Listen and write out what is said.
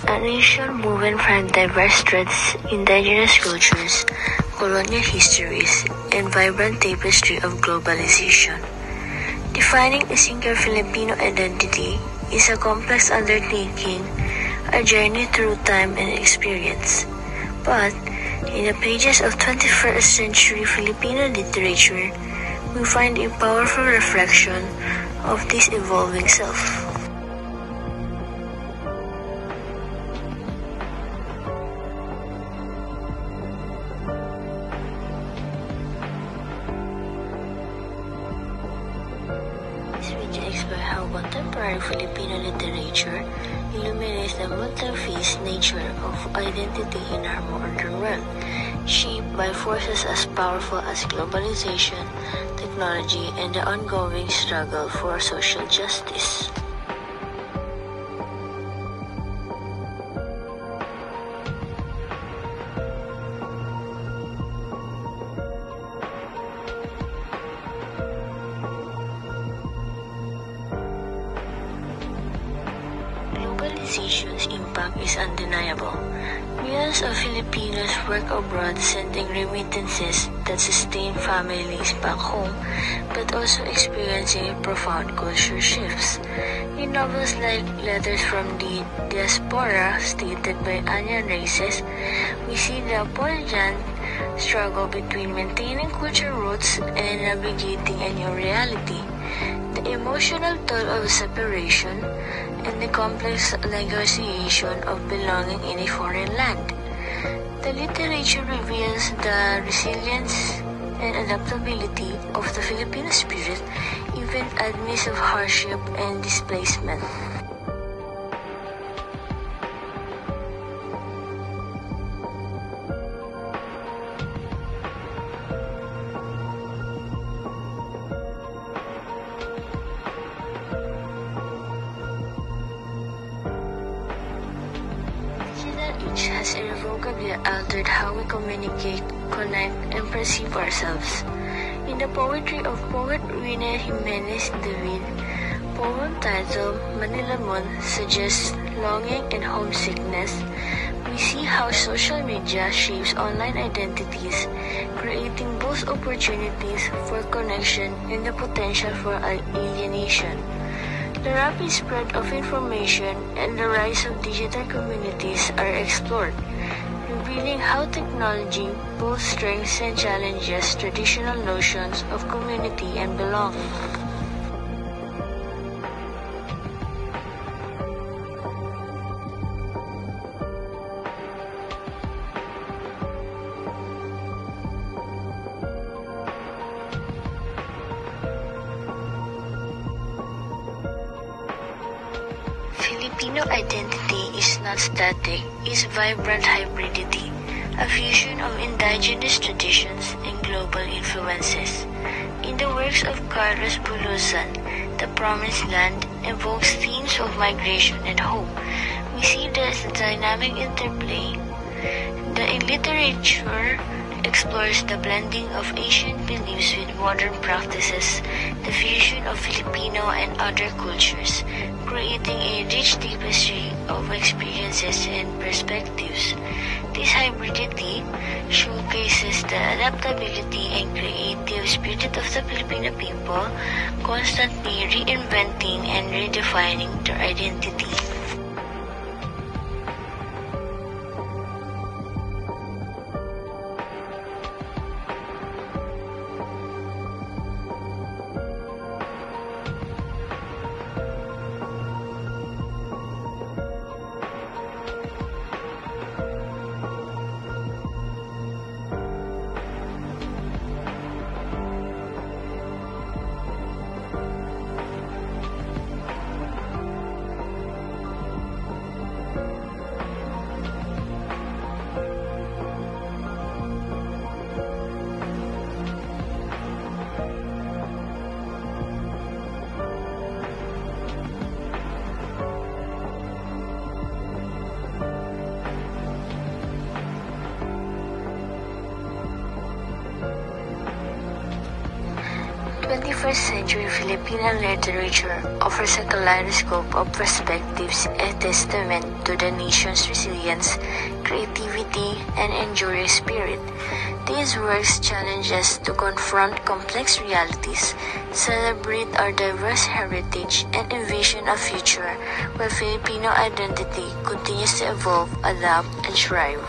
A nation woven from diverse threads, indigenous cultures, colonial histories, and vibrant tapestry of globalization. Defining a single Filipino identity is a complex undertaking, a journey through time and experience. But, in the pages of 21st century Filipino literature, we find a powerful reflection of this evolving self. Which explore how contemporary Filipino literature illuminates the multi-phase nature of identity in our modern world, shaped by forces as powerful as globalization, technology, and the ongoing struggle for social justice. Globalization's impact is undeniable. Millions of Filipinos work abroad sending remittances that sustain families back home, but also experiencing profound culture shifts. In novels like Letters from the Diaspora, stated by Anya Reyes, we see the poignant struggle between maintaining cultural roots and navigating a new reality. The emotional toll of separation, and the complex negotiation of belonging in a foreign land. The literature reveals the resilience and adaptability of the Filipino spirit even amidst of hardship and displacement. Age has irrevocably altered how we communicate, connect, and perceive ourselves. In the poetry of poet Rina Jimenez David, poem titled Manila Moon suggests longing and homesickness. We see how social media shapes online identities, creating both opportunities for connection and the potential for alienation. The rapid spread of information and the rise of digital communities are explored, revealing how technology both strengthens and challenges traditional notions of community and belonging. Filipino identity is not static, it's vibrant hybridity, a fusion of indigenous traditions and global influences. In the works of Carlos Bulusan, The Promised Land evokes themes of migration and hope. We see this dynamic interplay. The literature explores the blending of ancient beliefs with modern practices, the fusion of Filipino and other cultures, creating a rich tapestry of experiences and perspectives. This hybridity showcases the adaptability and creative spirit of the Filipino people, constantly reinventing and redefining their identity. 21st century Filipino literature offers a kaleidoscope of perspectives, a testament to the nation's resilience, creativity, and enduring spirit. These works challenge us to confront complex realities, celebrate our diverse heritage, and envision a future where Filipino identity continues to evolve, adapt, and thrive.